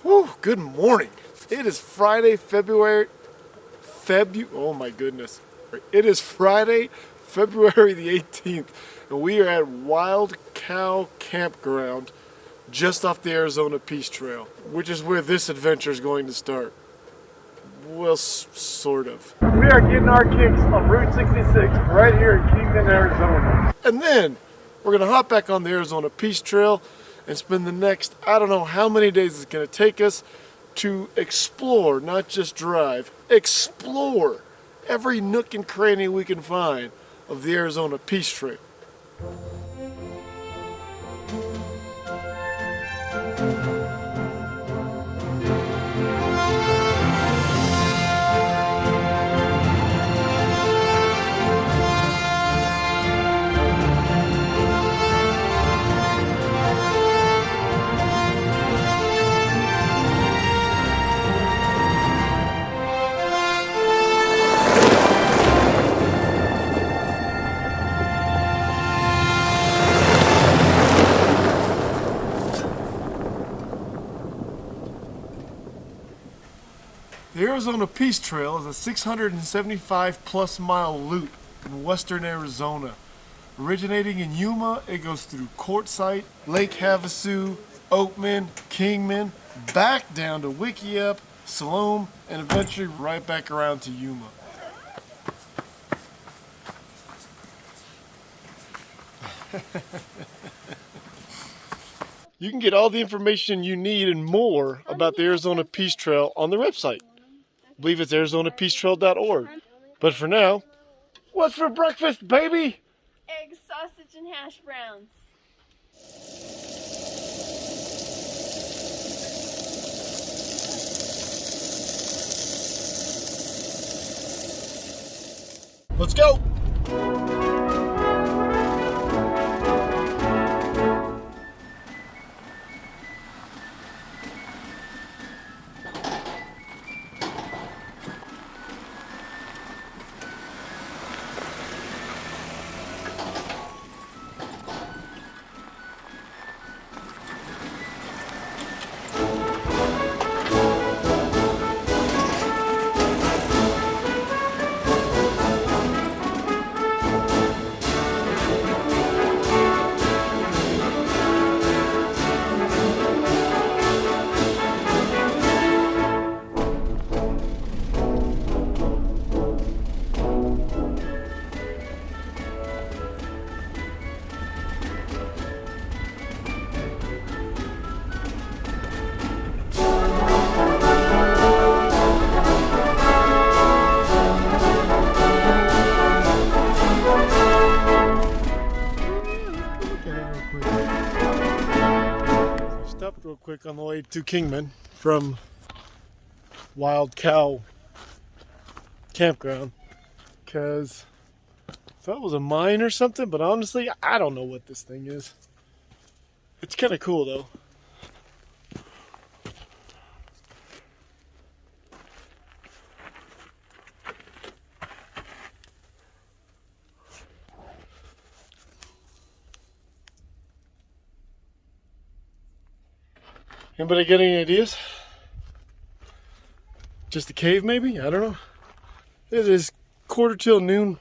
Whew, good morning. It is Friday, oh my goodness. It is Friday, February the 18th, and we are at Wild Cow Campground just off the Arizona Peace Trail, which is where this adventure is going to start. Well, sort of. We are getting our kicks on Route 66 right here in Kingman, Arizona. And then we're going to hop back on the Arizona Peace Trail and spend the next, I don't know how many days it's going to take us to explore, not just drive, explore every nook and cranny we can find of the Arizona Peace Trail. The Arizona Peace Trail is a 675 plus mile loop in western Arizona. Originating in Yuma, it goes through Quartzite, Lake Havasu, Oatman, Kingman, back down to Wikieup, Salome, and eventually right back around to Yuma. You can get all the information you need and more about the Arizona Peace Trail on their website. I believe it's arizonapeacetrail.org. But for now, what's for breakfast, baby? Eggs, sausage, and hash browns. Let's go. Stopped real quick on the way to Kingman from Wild Cow Campground because I thought it was a mine or something, but honestly, I don't know what this thing is. It's kind of cool though. Anybody get any ideas? Just a cave maybe? I don't know. It is quarter till noon.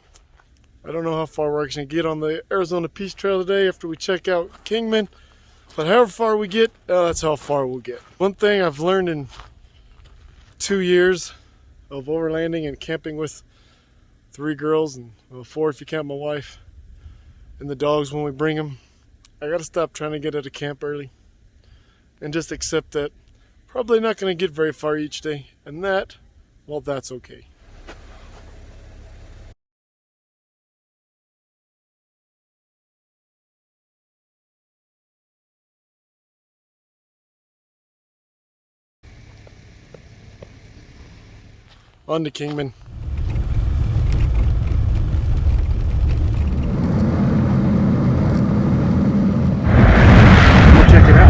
I don't know how far we're actually going to get on the Arizona Peace Trail today after we check out Kingman. But however far we get, that's how far we'll get. One thing I've learned in 2 years of overlanding and camping with 3 girls, and well, 4 if you count my wife, and the dogs when we bring them, I got to stop trying to get out of camp early. And just accept that probably not going to get very far each day, and that, well, that's okay. On to Kingman. Check it out.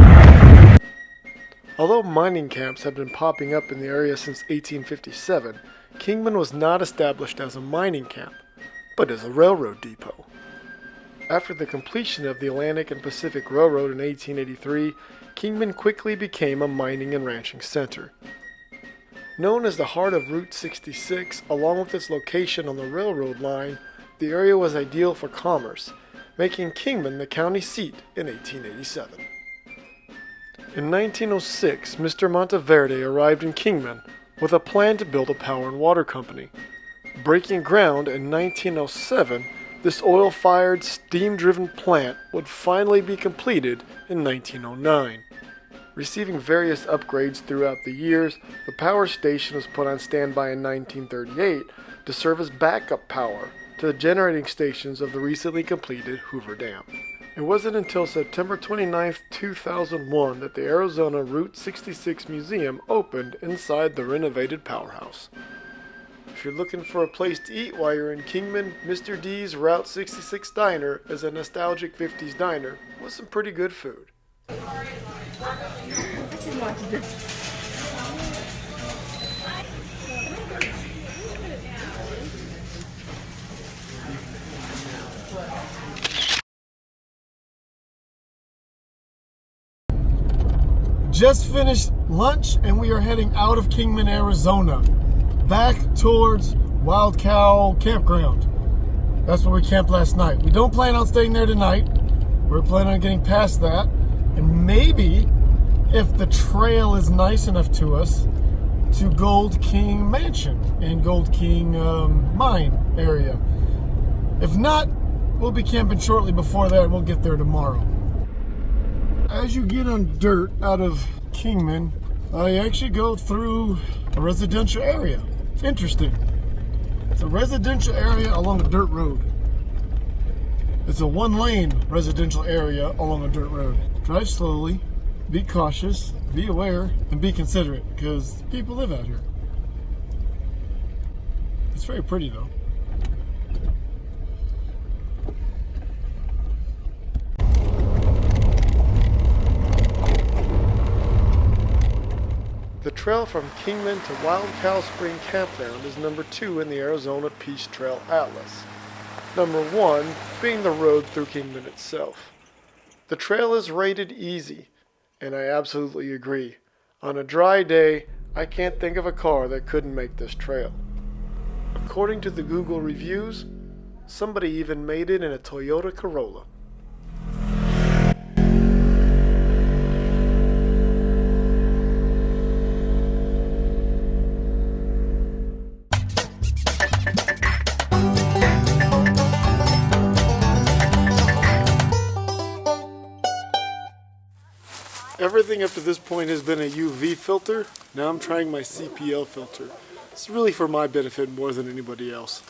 Although mining camps have been popping up in the area since 1857, Kingman was not established as a mining camp, but as a railroad depot. After the completion of the Atlantic and Pacific Railroad in 1883, Kingman quickly became a mining and ranching center. Known as the heart of Route 66, along with its location on the railroad line, the area was ideal for commerce, making Kingman the county seat in 1887. In 1906, Mr. Monteverde arrived in Kingman with a plan to build a power and water company. Breaking ground in 1907, this oil-fired, steam-driven plant would finally be completed in 1909. Receiving various upgrades throughout the years, the power station was put on standby in 1938 to serve as backup power to the generating stations of the recently completed Hoover Dam. It wasn't until September 29, 2001 that the Arizona Route 66 Museum opened inside the renovated powerhouse. If you're looking for a place to eat while you're in Kingman, Mr. D's Route 66 Diner is a nostalgic 50s diner with some pretty good food. Just finished lunch and we are heading out of Kingman, Arizona, back towards Wild Cow Campground. That's where we camped last night. We don't plan on staying there tonight. We're planning on getting past that, and maybe, if the trail is nice enough to us, to Gold King Mansion and Gold King Mine area. If not, we'll be camping shortly before that and we'll get there tomorrow. As you get on dirt out of Kingman, you actually go through a residential area. It's interesting. It's a residential area along a dirt road. It's a one-lane residential area along a dirt road. Drive slowly, be cautious, be aware, and be considerate, because people live out here. It's very pretty though. The trail from Kingman to Wild Cow Spring Campground is number 2 in the Arizona Peace Trail Atlas. Number 1 being the road through Kingman itself. The trail is rated easy, and I absolutely agree. On a dry day, I can't think of a car that couldn't make this trail. According to the Google reviews, somebody even made it in a Toyota Corolla. Everything up to this point has been a UV filter. Now I'm trying my CPL filter. It's really for my benefit more than anybody else.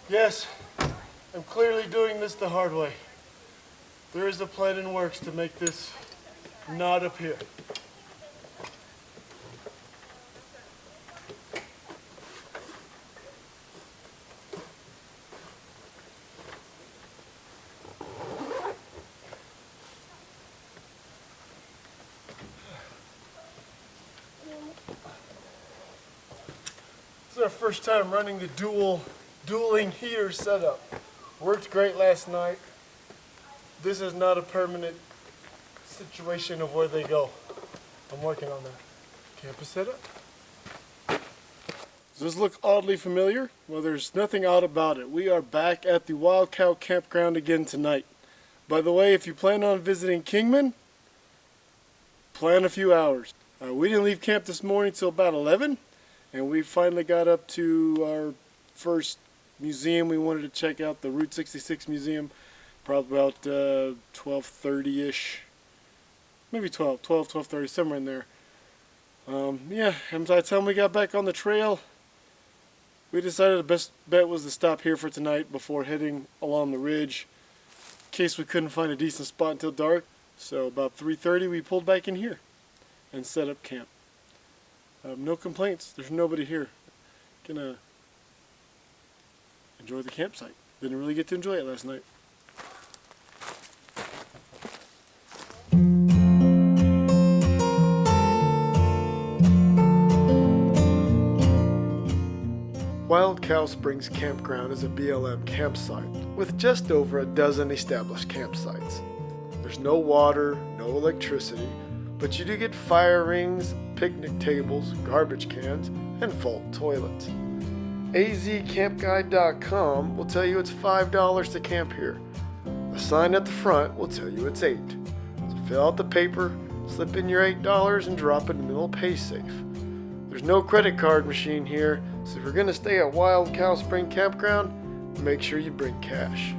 Yes, I'm clearly doing this the hard way. There is a plan in works to make this not appear. This is our first time running the dueling heater setup. Worked great last night. This is not a permanent situation of where they go. I'm working on that. Campus setup. Does this look oddly familiar? Well, there's nothing odd about it. We are back at the Wild Cow Campground again tonight. By the way, if you plan on visiting Kingman, plan a few hours. We didn't leave camp this morning till about 11, and we finally got up to our first museum. We wanted to check out the Route 66 Museum, probably about 12:30ish, maybe 12:30, somewhere in there. Yeah, and by the time we got back on the trail, we decided the best bet was to stop here for tonight before heading along the ridge, in case we couldn't find a decent spot until dark. So about 3:30 we pulled back in here and set up camp. No complaints, there's nobody here. Gonna enjoy the campsite. Didn't really get to enjoy it last night. Cow Springs Campground is a BLM campsite with just over a dozen established campsites. There's no water, no electricity, but you do get fire rings, picnic tables, garbage cans, and vault toilets. azcampguide.com will tell you it's $5 to camp here. The sign at the front will tell you it's $8. So fill out the paper, slip in your $8, and drop it in the little pay safe. There's no credit card machine here, so if you're going to stay at Wild Cow Spring Campground, make sure you bring cash.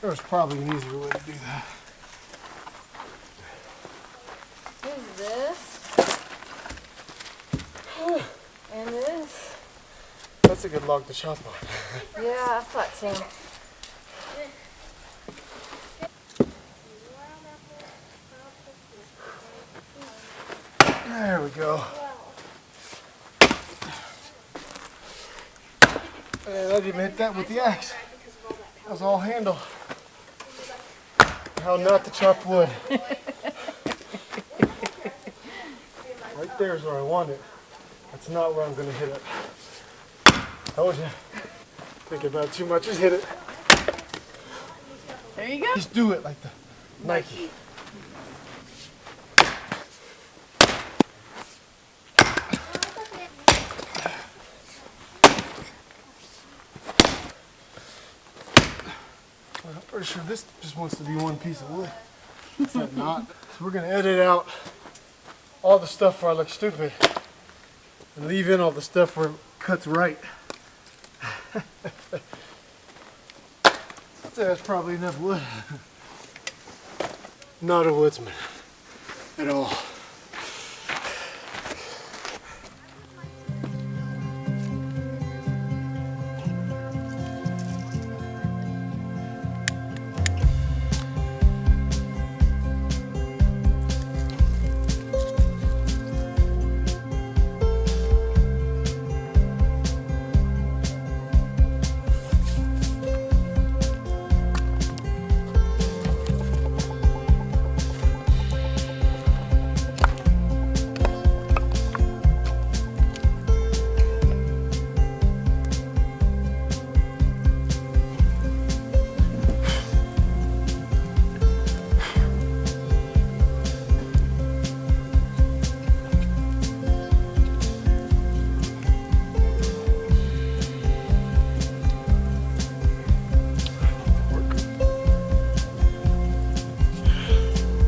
There's probably an easier way to do that. Who's this? And this? That's a good log to chop on. Yeah, I thought so. There we go. And I didn't even hit that with the axe. That was all handle. How not to chop wood. Right there is where I want it. That's not where I'm going to hit it. Told you. Thinking about it too much, just hit it. There you go. Just do it like the Nike. I'm pretty sure this just wants to be one piece of wood. Is that not? So we're going to edit out all the stuff where I look stupid and leave in all the stuff where it cuts right. I'd say that's probably enough wood. Not a woodsman at all.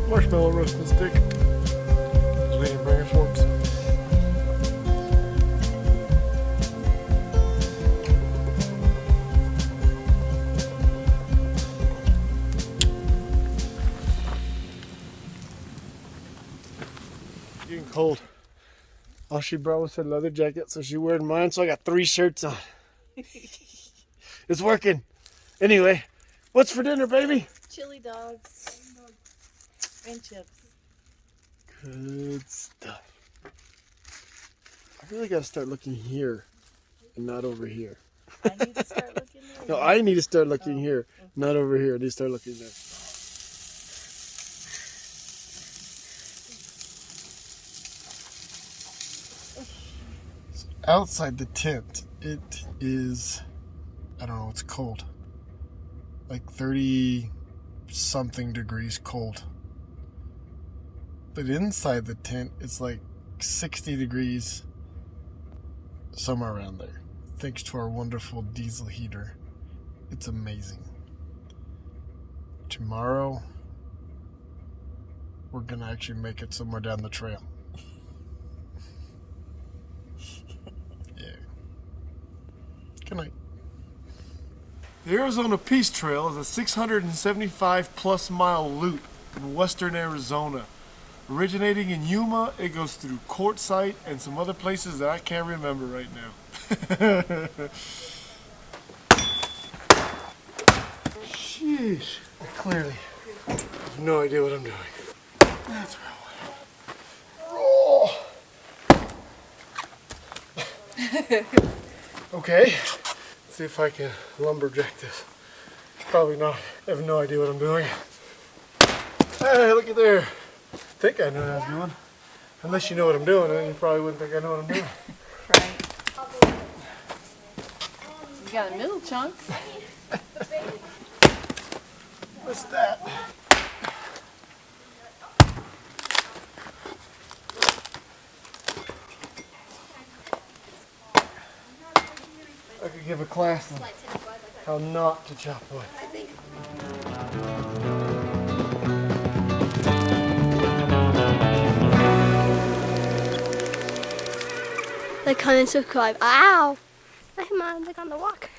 Marshmallow roasting stick. Just waiting to bring her forks. Getting cold. All she brought was her leather jacket, so she's wearing mine, so I got 3 shirts on. It's working. Anyway, what's for dinner, baby? Chili dogs. And chips. Good stuff. I really got to start looking here and not over here. I need to start looking there. No, I need to start looking here, not over here. I need to start looking there. So outside the tent, it is, I don't know, it's cold. Like 30 something degrees cold. But inside the tent, it's like 60 degrees, somewhere around there. Thanks to our wonderful diesel heater. It's amazing. Tomorrow, we're going to actually make it somewhere down the trail. Yeah. Good night. The Arizona Peace Trail is a 675 plus mile loop in western Arizona. Originating in Yuma, it goes through Quartzite and some other places that I can't remember right now. Sheesh. Clearly, I have no idea what I'm doing. That's where I want. Okay, let's see if I can lumberjack this. Probably not. I have no idea what I'm doing. Hey, look at there. I think I know what I'm doing. Unless you know what I'm doing, then you probably wouldn't think I know what I'm doing. Right. You got a middle chunk. What's that? I could give a class on how not to chop wood. Like, comment, subscribe. Ow! My hands are on the walk.